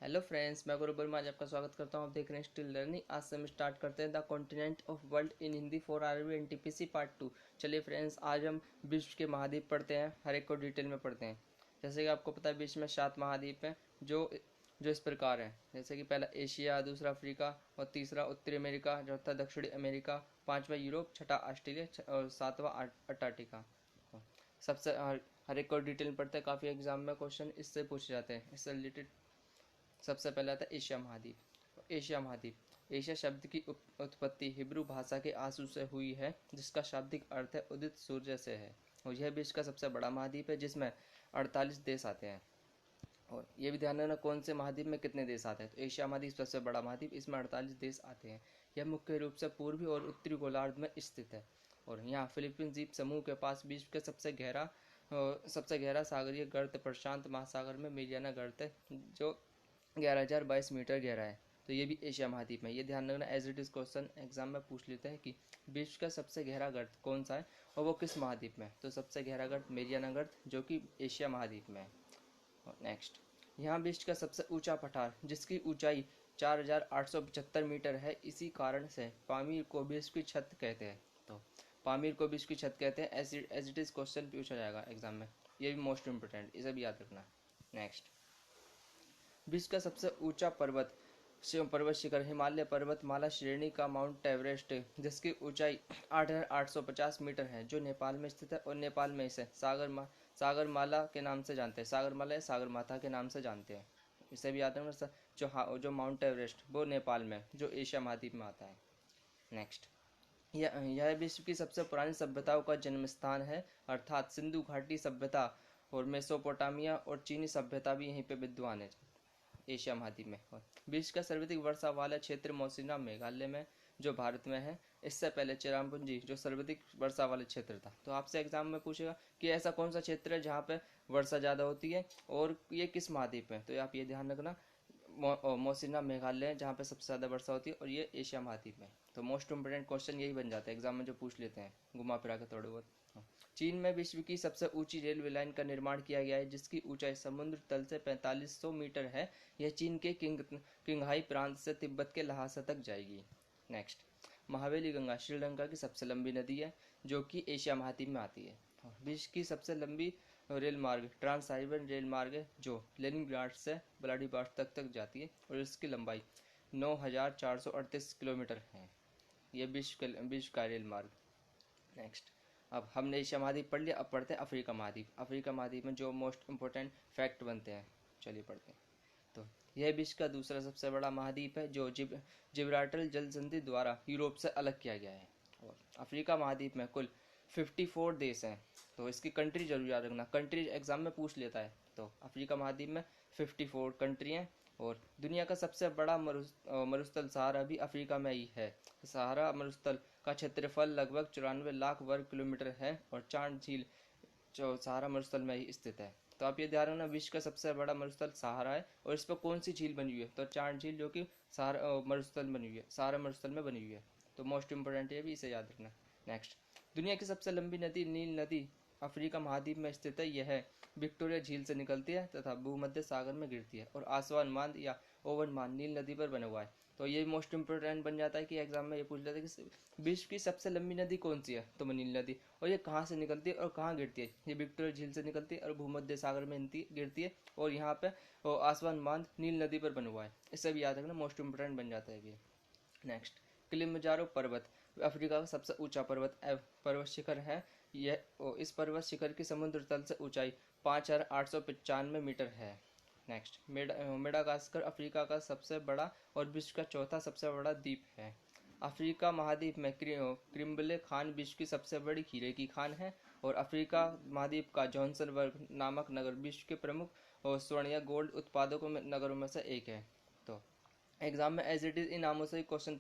Hello friends, मैं गुरुबर में आज आपका स्वागत करता हूँ। आप देख रहे हैं स्टिल लर्निंग। आज से हम स्टार्ट करते हैं the continent of world in Hindi for RB NTPC part 2। चलिए फ्रेंड्स, आज हम विश्व के महाद्वीप पढ़ते हैं, हर एक को डिटेल में पढ़ते हैं। जैसे कि आपको पता है विश्व में 7 महाद्वीप हैं जो जो इस प्रकार हैं। जैसे कि पहला एशिया, दूसरा अफ्रीका और तीसरा उत्तरी अमेरिका, चौथा दक्षिणी अमेरिका, पाँचवा यूरोप, छठा ऑस्ट्रेलिया और सातवां अंटार्कटिका। सबसे हर एक को डिटेल में पढ़ते हैं। काफ़ी एग्जाम में क्वेश्चन इससे पूछे जाते हैं, इससे रिलेटेड। सबसे पहला था एशिया महाद्वीप। एशिया महाद्वीप, एशिया शब्द की उत्पत्ति हिब्रू भाषा के आंसू से हुई है, जिसका शाब्दिक अर्थ है उदित सूर्य से है। और यह विश्व का सबसे बड़ा महाद्वीप है, जिसमें 48 देश आते हैं। और ये भी ध्यान रखना कौन से महाद्वीप में कितने देश आते हैं। तो एशिया महाद्वीप सबसे बड़ा महाद्वीप, इसमें 48 देश आते हैं। यह मुख्य रूप से पूर्वी और उत्तरी गोलार्ध में स्थित है। और यहाँ फिलीपींस द्वीप समूह के पास विश्व के सबसे गहरा सागरीय गर्त प्रशांत महासागर में मेरियाना गर्त है, जो 11,022 मीटर गहरा है। तो ये भी एशिया महाद्वीप में। ये ध्यान रखना, as it is question exam में पूछ लेते हैं कि विश्व का सबसे गहरा गर्त कौन सा है और वो किस महाद्वीप में है। तो सबसे गहरा गर्त मेरियाना गर्त, जो कि एशिया महाद्वीप में है। और नेक्स्ट, यहाँ विश्व का सबसे ऊंचा पठार, जिसकी ऊंचाई 4,875 मीटर है। इसी कारण से पामीर को विश्व की छत कहते हैं। तो पामीर को विश्व की छत कहते हैं। एज इट इज क्वेश्चन पूछा जाएगा एग्जाम में। ये भी मोस्ट इंपोर्टेंट, इसे भी याद रखना। नेक्स्ट, विश्व का सबसे ऊंचा पर्वत शिखर हिमालय पर्वतमाला श्रेणी का माउंट एवरेस्ट, जिसकी ऊंचाई 8,850 मीटर है, जो नेपाल में स्थित है। और नेपाल में इसे सागरमाला के नाम से जानते हैं। सागरमाला या सागर माता के नाम से जानते हैं। इसे भी याद रखना। जो माउंट एवरेस्ट वो नेपाल में, जो एशिया महाद्वीप में आता है। नेक्स्ट, यह विश्व की सबसे पुरानी सभ्यताओं का जन्म स्थान है, अर्थात सिंधु घाटी सभ्यता और मेसोपोटामिया और चीनी सभ्यता भी यहीं पे विद्वान है, एशिया महाद्वीप में। और विश्व का सर्वाधिक वर्षा वाला क्षेत्र मौसिनराम मेघालय में, जो भारत में है। इससे पहले चेरापूंजी जो सर्वाधिक वर्षा वाला क्षेत्र था। तो आपसे एग्जाम में पूछेगा कि ऐसा कौन सा क्षेत्र है जहाँ पे वर्षा ज़्यादा होती है और ये किस महाद्वीप में। तो आप ये ध्यान रखना, मौसिनराम मेघालय जहाँ पे सबसे ज़्यादा वर्षा होती है, और ये एशिया महाद्वीप में। तो मोस्ट इंपोर्टेंट क्वेश्चन यही बन जाता है एग्जाम में, जो पूछ लेते हैं घुमा फिरा के थोड़े बहुत। चीन में विश्व की सबसे ऊंची रेलवे लाइन का निर्माण किया गया है, जिसकी ऊंचाई समुद्र तल से 4500 मीटर है। यह चीन के किंगहाई प्रांत से तिब्बत के लहासा तक जाएगी। नेक्स्ट, महावेली गंगा श्रीलंका की सबसे लंबी नदी है, जो कि एशिया महाद्वीप में आती है। विश्व की सबसे लंबी रेल मार्ग ट्रांस साइबेरियन रेल मार्ग है, जो लेनिनग्राड से व्लादिवोस्टोक तक जाती है, और इसकी लंबाई 9,438 किलोमीटर है। यह विश्व का रेल मार्ग। नेक्स्ट, अब हमने एशिया महाद्वीप पढ़ लिया। अब पढ़ते हैं अफ्रीका महाद्वीप। अफ्रीका महाद्वीप में जो मोस्ट इंपोर्टेंट फैक्ट बनते हैं, चलिए पढ़ते हैं। तो यह विश्व का दूसरा सबसे बड़ा महाद्वीप है, जो जिब्राल्टर जल संधि द्वारा यूरोप से अलग किया गया है। और अफ्रीका महाद्वीप में कुल 54 देश हैं। तो इसकी कंट्री जरूर याद रखना, कंट्री एग्जाम में पूछ लेता है। तो अफ्रीका महाद्वीप में 54 कंट्री हैं। और दुनिया का सबसे बड़ा मरुस्थल सहारा भी अफ्रीका में ही है। सहारा मरुस्थल का क्षेत्रफल लगभग 94 लाख वर्ग किलोमीटर है, और चांद झील जो सहारा मरुस्थल में ही स्थित है। तो आप ये ध्यान रखना, विश्व का सबसे बड़ा मरुस्थल सहारा है, और इस पर कौन सी झील बनी हुई है। तो चांद झील, जो कि सहारा मरुस्थल बनी हुई है, सहारा मरुस्थल में बनी हुई है। तो मोस्ट इंपोर्टेंट है भी, इसे याद रखना। नेक्स्ट, दुनिया की सबसे लंबी नदी नील नदी अफ्रीका महाद्वीप में स्थित है। यह विक्टोरिया झील से निकलती है तथा भूमध्य सागर में गिरती है, और आसवान बांध या ओवन बांध नील नदी पर बना हुआ है। तो ये मोस्ट इंपोर्टेंट बन जाता है कि एग्जाम में ये पूछ लेता है कि विश्व की सबसे लंबी नदी कौन सी है। तो नील नदी। और ये कहाँ से निकलती है और कहाँ गिरती है। ये विक्टोरिया झील से निकलती है और भूमध्य सागर में गिरती है, और यहाँ पे आसवान बांध नील नदी पर बना हुआ है। इसे भी याद रखना, मोस्ट इंपोर्टेंट बन जाता है ये। नेक्स्ट, किलिमंजारो पर्वत अफ्रीका का सबसे ऊंचा पर्वत शिखर है। इस पर्वत शिखर की समुद्र तल से ऊंचाई 5,895 मीटर है। नेक्स्ट, मेडागास्कर अफ्रीका का सबसे बड़ा और विश्व का चौथा सबसे बड़ा द्वीप है। अफ्रीका महाद्वीप में क्रिम्बले खान विश्व की सबसे बड़ी हीरे की खान है। और अफ्रीका महाद्वीप का जोहान्सबर्ग नामक नगर विश्व के प्रमुख और स्वर्ण या गोल्ड उत्पादकों में नगरों में से एक है। तो एग्जाम में एज इट इज इन नामों से ही क्वेश्चन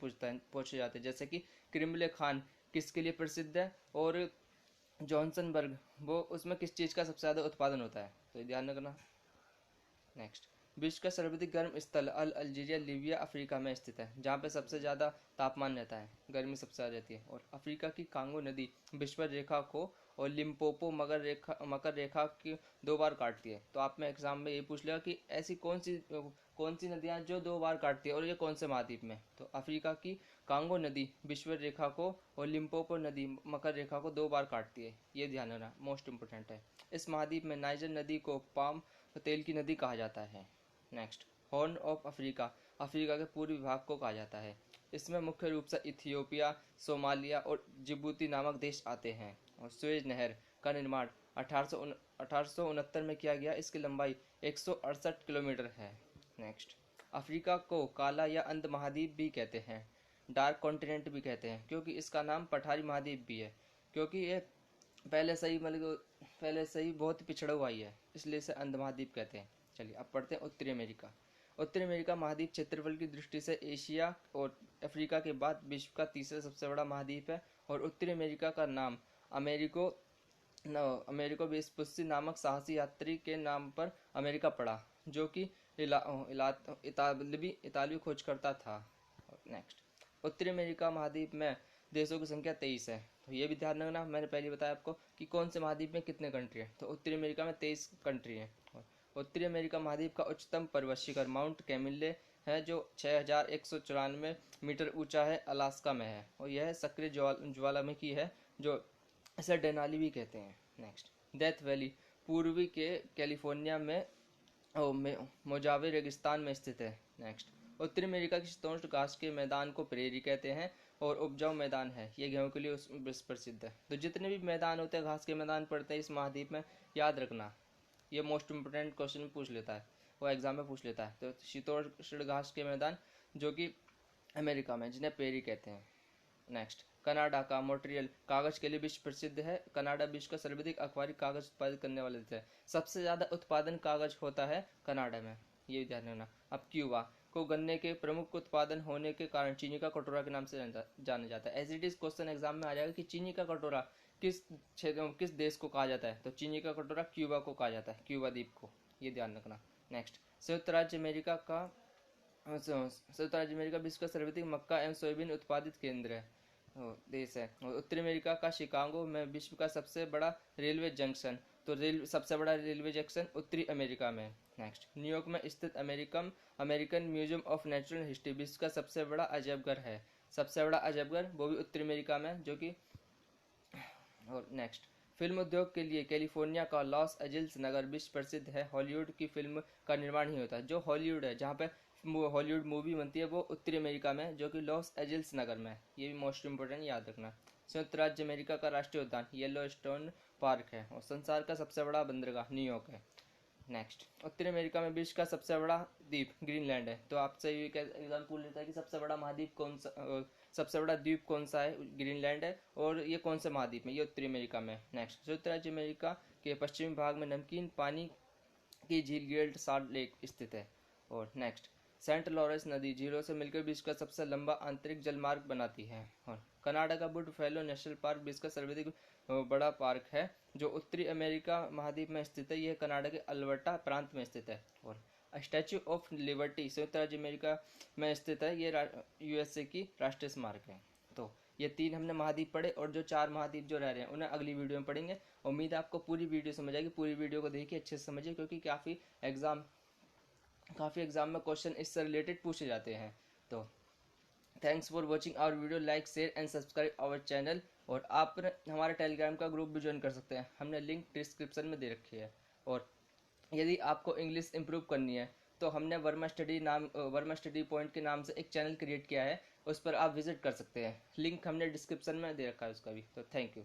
पूछे जाते हैं। जैसे कि क्रिम्बले खान किसके लिए प्रसिद्ध है, और जॉनसनबर्ग वो उसमें किस चीज़ का सबसे ज़्यादा उत्पादन होता है। तो ये ध्यान रखना। नेक्स्ट, विश्व का सर्वाधिक गर्म स्थल अल्जीरिया लीबिया अफ्रीका में स्थित है, जहाँ पे सबसे ज़्यादा तापमान रहता है, गर्मी सबसे ज़्यादा रहती है। और अफ्रीका की कांगो नदी विश्व रेखा को और लिम्पोपो मकर रेखा की 2 बार काटती है। तो आप में एग्जाम में ये पूछ लेगा कि ऐसी कौन सी नदियाँ जो 2 बार काटती है और ये कौन से महाद्वीप में। तो अफ्रीका की कांगो नदी विषुव रेखा को और लिम्पोपो नदी मकर रेखा को 2 बार काटती है, ये ध्यान रखना, मोस्ट इंपोर्टेंट है। इस महाद्वीप में नाइजर नदी को पाम तेल की नदी कहा जाता है। Next, horn of Africa Africa के पूर्वी भाग को कहा जाता है। इसमें मुख्य रूप से इथियोपिया, सोमालिया और जिबूती नामक देश आते हैं। और सुएज नहर का निर्माण 1869 में किया गया। इसकी लंबाई 168 किलोमीटर है। नेक्स्ट, अफ्रीका को काला या अंध महाद्वीप भी कहते हैं, डार्क कॉन्टिनेंट भी कहते हैं, क्योंकि इसका नाम पठारी महाद्वीप भी है, क्योंकि ये पहले से ही बहुत पिछड़ा हुआ ही है, इसलिए इसे अंध महाद्वीप कहते हैं। चलिए अब पढ़ते हैं उत्तरी अमेरिका। उत्तरी अमेरिका महाद्वीप क्षेत्रफल की दृष्टि से एशिया और अफ्रीका के बाद विश्व का तीसरा सबसे बड़ा महाद्वीप है। और उत्तरी अमेरिका का नाम अमेरिको वेस्पुस्सी नामक साहसी यात्री के नाम पर अमेरिका पड़ा, जो कि इतालवी खोजकर्ता था। नेक्स्ट, उत्तरी अमेरिका महाद्वीप में देशों की संख्या 23 है। तो ये भी ध्यान रखना, मैंने पहले बताया आपको कि कौन से महाद्वीप में कितने कंट्री है। तो उत्तरी अमेरिका में 23 कंट्री है। उत्तरी अमेरिका महाद्वीप का उच्चतम पर्वत शिखर माउंट कैमिले है, जो 6194 मीटर ऊंचा है, अलास्का में है। और यह सक्रिय ज्वालामुखी है, जो इसे डेनाली भी कहते हैं। नेक्स्ट, डेथ वैली पूर्वी के कैलिफोर्निया में मोजावे रेगिस्तान में स्थित है। नेक्स्ट, उत्तरी अमेरिका की शीतोष्ण घास के मैदान को प्रेरी कहते हैं और उपजाऊ मैदान है, ये गेहूं के लिए प्रसिद्ध है। तो जितने भी मैदान होते हैं, घास के मैदान पड़ते हैं इस महाद्वीप में, याद रखना, ये मोस्ट इंपोर्टेंट क्वेश्चन पूछ लेता है, वो एग्जाम में पूछ लेता है। तो शीतोष्ण घास के मैदान जो कि अमेरिका में, जिन्हें प्रेरी कहते हैं। नेक्स्ट, कनाडा का मॉन्ट्रियल कागज के लिए विश्व प्रसिद्ध है। कनाडा विश्व का सर्वाधिक अखबारी कागज उत्पादित करने वाला देश है। सबसे ज्यादा उत्पादन कागज होता है कनाडा में, ये ध्यान रखना। अब क्यूबा को गन्ने के प्रमुख उत्पादन होने के कारण चीनी का कटोरा के नाम से जाना जाता है। As it is question exam में आ जाएगा कि चीनी का कटोरा किस देश को कहा जाता है। तो चीनी का कटोरा क्यूबा को कहा जाता है, क्यूबा द्वीप को, ये ध्यान रखना। नेक्स्ट, संयुक्त राज्य अमेरिका विश्व का सर्वाधिक मक्का एवं सोयाबीन उत्पादित केंद्र है, देश है। और उत्तरी अमेरिका का शिकागो में विश्व का सबसे बड़ा रेलवे जंक्शन, तो सबसे बड़ा रेलवे जंक्शन उत्तरी अमेरिका में। नेक्स्ट, न्यूयॉर्क में स्थित American museum of natural history विश्व का सबसे बड़ा अजयबघर है, सबसे बड़ा अजयबघर, वो भी उत्तरी अमेरिका में, जो कि। और नेक्स्ट, फिल्म उद्योग के लिए कैलिफोर्निया का लॉस एंजल्स नगर विश्व प्रसिद्ध है। हॉलीवुड की फिल्म का निर्माण ही होता है, जो हॉलीवुड है, जहाँ पे हॉलीवुड मूवी बनती है, वो उत्तरी अमेरिका में, जो कि लॉस एंजल्स नगर में है। ये भी मोस्ट इंपोर्टेंट, याद रखना। संयुक्त राज्य अमेरिका का राष्ट्रीय उद्यान येलोस्टोन पार्क है। और संसार का सबसे बड़ा बंदरगाह न्यूयॉर्क है। नेक्स्ट, उत्तरी अमेरिका में विश्व का सबसे बड़ा द्वीप ग्रीनलैंड है। तो आपसे ये एग्जाम पूछ लेता है कि सबसे बड़ा महाद्वीप कौन सा, सबसे बड़ा द्वीप कौन सा है, ग्रीनलैंड है। और ये कौन से महाद्वीप में, ये उत्तरी अमेरिका में। नेक्स्ट, संयुक्त राज्य अमेरिका के पश्चिमी भाग में नमकीन पानी की झील ग्रेट साल्ट लेक स्थित है। और नेक्स्ट, सेंट लॉरेंस नदी झीलों से मिलकर विश्व का सबसे लंबा आंतरिक जलमार्ग बनाती है। और कनाडा का बुफेलो नेशनल पार्क विश्व का सर्वाधिक बड़ा पार्क है, जो उत्तरी अमेरिका महाद्वीप में स्थित है। यह कनाडा के अल्बर्टा प्रांत में स्थित है। और स्टैच्यू ऑफ लिबर्टी संयुक्त राज्य अमेरिका में स्थित है, ये यूएसए की राष्ट्रीय स्मारक है। तो ये 3 हमने महाद्वीप पढ़े, और जो 4 महाद्वीप जो रह रहे हैं उन्हें अगली वीडियो में पढ़ेंगे। उम्मीद है आपको पूरी वीडियो समझ आएगी। पूरी वीडियो को देखिए, अच्छे से समझिए, क्योंकि काफ़ी एग्जाम में क्वेश्चन इससे रिलेटेड पूछे जाते हैं। तो thanks for watching our video, like share and subscribe our channel. और आप हमारे टेलीग्राम का ग्रुप भी ज्वाइन कर सकते हैं, हमने लिंक डिस्क्रिप्शन में दे रखी है। और यदि आपको इंग्लिश इंप्रूव करनी है, तो हमने वर्मा स्टडी पॉइंट के नाम से एक चैनल क्रिएट किया है, उस पर आप विजिट कर सकते हैं। लिंक हमने डिस्क्रिप्शन में दे रखा है उसका भी। तो थैंक यू।